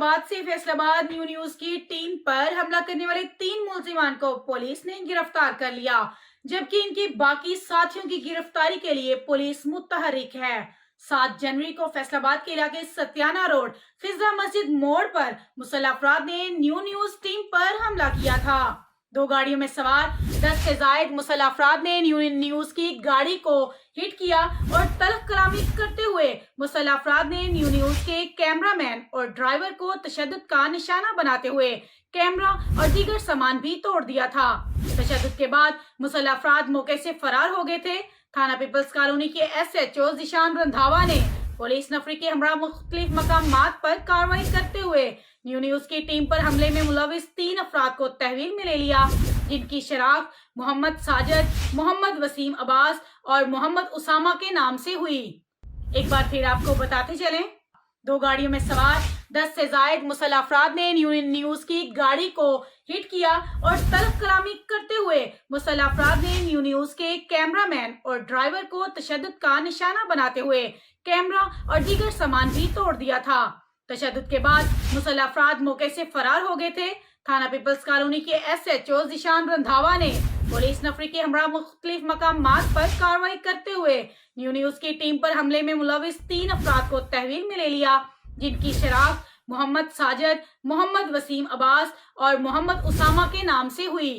फैसलाबाद से फैसलाबाद न्यूज की टीम पर हमला करने वाले 3 मुलजिमान को पुलिस ने गिरफ्तार कर लिया, जबकि इनकी बाकी साथियों की गिरफ्तारी के लिए पुलिस मुतहर्रिक है। 7 जनवरी को फैसलाबाद के इलाके सत्याना रोड फिजा मस्जिद मोड़ पर मुसल्लह अफराद ने न्यूज टीम पर हमला किया था। 2 गाड़ियों में सवार 10 से जायद मुसल्लह अफराद ने न्यूज की गाड़ी को हिट किया और तलब कलामी करते हुए मुसल्लह अफराद ने न्यूज के कैमरामैन और ड्राइवर को तशद्दुद का निशाना बनाते हुए कैमरा और दीगर सामान भी तोड़ दिया था। तशद्दुद के बाद मुसल्लह अफराद मौके से फरार हो गए थे। थाना पीपल्स कॉलोनी के SHO जिशान रंधावा ने पुलिस नफरी के हमरा मुख्तलिफ मकामात पर कार्रवाई करते हुए न्यूज की टीम पर हमले में मुलविस 3 अफराद को तहवील में ले लिया, जिनकी शराख्त मोहम्मद साजिद, मोहम्मद वसीम अब्बास और मोहम्मद उसामा के नाम से हुई। एक बार फिर आपको बताते चलें, 2 गाड़ियों में सवार 10 से जायद मुसल्लह अफराद ने न्यूज की गाड़ी को हिट किया और तलब कलामी करते हुए मुसल्लह अफराद ने न्यूज के कैमरामैन और ड्राइवर को तशद्दुद का निशाना बनाते हुए कैमरा और दीगर सामान भी तोड़ दिया था। तशद्दुद के बाद मुसल्लह अफराद मौके से फरार हो गए थे। थाना पीपल्स कॉलोनी के SHO जिशान रंधावा ने पुलिस नफरी के हमरा मुख्तलिफ मकामात पर कार्रवाई करते हुए न्यूज की टीम पर हमले में मुलविस 3 अफराद को तहवील में ले लिया, जिनकी शराख्त मोहम्मद साजिद, मोहम्मद वसीम अब्बास और मोहम्मद उसामा के नाम से हुई।